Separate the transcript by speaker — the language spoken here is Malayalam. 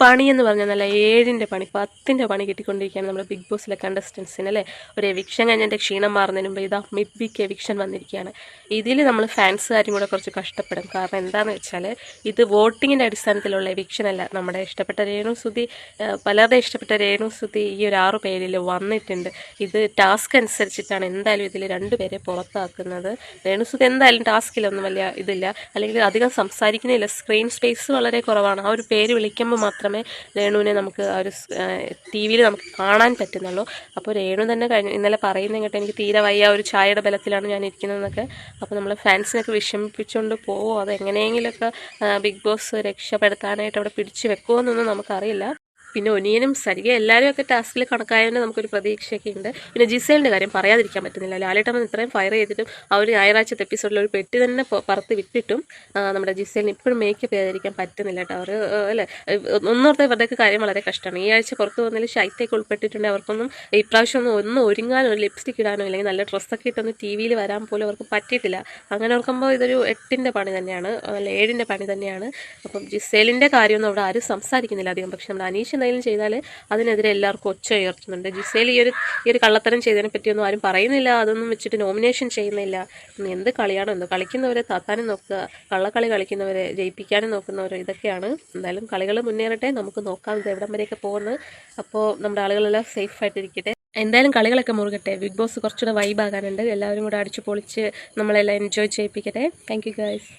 Speaker 1: പണി എന്ന് പറഞ്ഞാൽ നല്ല 7ൻ്റെ പണി 10ൻ്റെ പണി കിട്ടിക്കൊണ്ടിരിക്കുകയാണ് നമ്മുടെ ബിഗ് ബോസിലെ കണ്ടസ്റ്റൻസിന് അല്ലേ. ഒരു എവിക്ഷൻ കഴിഞ്ഞതിൻ്റെ ക്ഷീണം മാറുന്നതിന് മുമ്പ് ഇതാ മിഡ് വീക്ക് എവിക്ഷൻ വന്നിരിക്കുകയാണ്. ഇതിൽ നമ്മൾ ഫാൻസുകാരും കൂടെ കുറച്ച് കഷ്ടപ്പെടും. കാരണം എന്താണെന്ന് വെച്ചാൽ ഇത് വോട്ടിങ്ങിൻ്റെ അടിസ്ഥാനത്തിലുള്ള എവിക്ഷൻ അല്ല. നമ്മുടെ ഇഷ്ടപ്പെട്ട രേണുസുതി, പലരുടെ ഇഷ്ടപ്പെട്ട രേണുസുതി ഈ ഒരു 6 പേരിൽ വന്നിട്ടുണ്ട്. ഇത് ടാസ്ക് അനുസരിച്ചിട്ടാണ് എന്തായാലും ഇതിൽ 2 പേരെ പുറത്താക്കുന്നത്. രേണുസുതി എന്തായാലും ടാസ്കിലൊന്നും വലിയ ഇതില്ല, അല്ലെങ്കിൽ അധികം സംസാരിക്കുന്നില്ല. സ്ക്രീൻ സ്പേസ് വളരെ കുറവാണ്. ആ ഒരു പേര് വിളിക്കുമ്പോൾ മാത്രമേ രേണുവിനെ നമുക്ക് ആ ഒരു TV-യിൽ നമുക്ക് കാണാൻ പറ്റുന്നുള്ളൂ. അപ്പോൾ രേണു തന്നെ ഇന്നലെ പറയുന്നത് കേട്ടോ, എനിക്ക് തീരെ വയ്യ, ഒരു ചായയുടെ ബലത്തിലാണ് ഞാൻ ഇരിക്കുന്നതെന്നൊക്കെ. അപ്പോൾ നമ്മൾ ഫാൻസിനൊക്കെ വിഷമിപ്പിച്ചുകൊണ്ട് പോവോ, അതെങ്ങനെയെങ്കിലുമൊക്കെ ബിഗ് ബോസ് രക്ഷപ്പെടുത്താനായിട്ട് അവിടെ പിടിച്ചു വെക്കുമോ എന്നൊന്നും നമുക്കറിയില്ല. പിന്നെ ഒനിയനും സരിക എല്ലാവരും ഒക്കെ ടാസ്കിൽ കണക്കായതുകൊണ്ട് നമുക്കൊരു പ്രതീക്ഷയൊക്കെ ഉണ്ട്. പിന്നെ ജിസേലിൻ്റെ കാര്യം പറയാതിരിക്കാൻ പറ്റുന്നില്ല. ലാലേട്ടൻ ഇത്രയും ഫയർ ചെയ്തിട്ടും ആ ഒരു ഞായറാഴ്ചത്തെ എപ്പിസോഡിൽ ഒരു പെട്ടി തന്നെ പറത്ത് വിട്ടിട്ടും നമ്മുടെ ജിസേലിന് ഇപ്പോഴും മേക്കപ്പ് ചെയ്തിരിക്കാൻ പറ്റുന്നില്ല കേട്ടോ. അവർ അല്ലേ, ഒന്നോർത്ത ഇവരുടെയൊക്കെ കാര്യം വളരെ കഷ്ടമാണ്. ഈ ആഴ്ച പുറത്ത് വന്നതിൽ ശൈത്യൊക്കെ ഉൾപ്പെട്ടിട്ടുണ്ട്. അവർക്കൊന്നും ഇപ്രാവശ്യം ഒന്നും ഒരുങ്ങാനോ ഒരു ലിപ്സ്റ്റിക് ഇടാനോ അല്ലെങ്കിൽ നല്ല ഡ്രസ്സൊക്കെ ഇട്ടൊന്ന് TV-യിൽ വരാൻ പോലും അവർക്ക് പറ്റിയിട്ടില്ല. അങ്ങനെ ഓർക്കുമ്പോൾ ഇതൊരു 8ൻ്റെ പണി തന്നെയാണ്, അല്ല 7ൻ്റെ പണി തന്നെയാണ്. അപ്പം ജിസേലിൻ്റെ കാര്യമൊന്നും അവിടെ ആരും സംസാരിക്കുന്നില്ല അധികം. പക്ഷെ നമ്മുടെ അനീഷ് എന്തെങ്കിലും ചെയ്താൽ അതിനെതിരെ എല്ലാവർക്കും ഒച്ച ഉയർത്തുന്നുണ്ട്. ജിസേൽ ഈ ഒരു കള്ളത്തരം ചെയ്തതിനെ പറ്റിയൊന്നും ആരും പറയുന്നില്ല. അതൊന്നും വെച്ചിട്ട് നോമിനേഷൻ ചെയ്യുന്നില്ല. എന്ത് കളിയാണോ എന്തോ. കളിക്കുന്നവരെ താത്താനും നോക്കുക, കള്ളക്കളി കളിക്കുന്നവരെ ജയിപ്പിക്കാനും നോക്കുന്നവർ, ഇതൊക്കെയാണ്. എന്തായാലും കളികൾ മുന്നേറട്ടെ, നമുക്ക് നോക്കാം ഇത് എവിടം വരെയൊക്കെ പോകുന്നത്. അപ്പോൾ നമ്മുടെ ആളുകളെല്ലാം സേഫ് ആയിട്ടിരിക്കട്ടെ. എന്തായാലും കളികളൊക്കെ മുറുകട്ടെ. ബിഗ് ബോസ് കുറച്ചുകൂടെ വൈബാകാനുണ്ട്. എല്ലാവരും കൂടെ അടിച്ചു പൊളിച്ച് നമ്മളെല്ലാം എൻജോയ് ചെയ്യിപ്പിക്കട്ടെ. Thank you guys.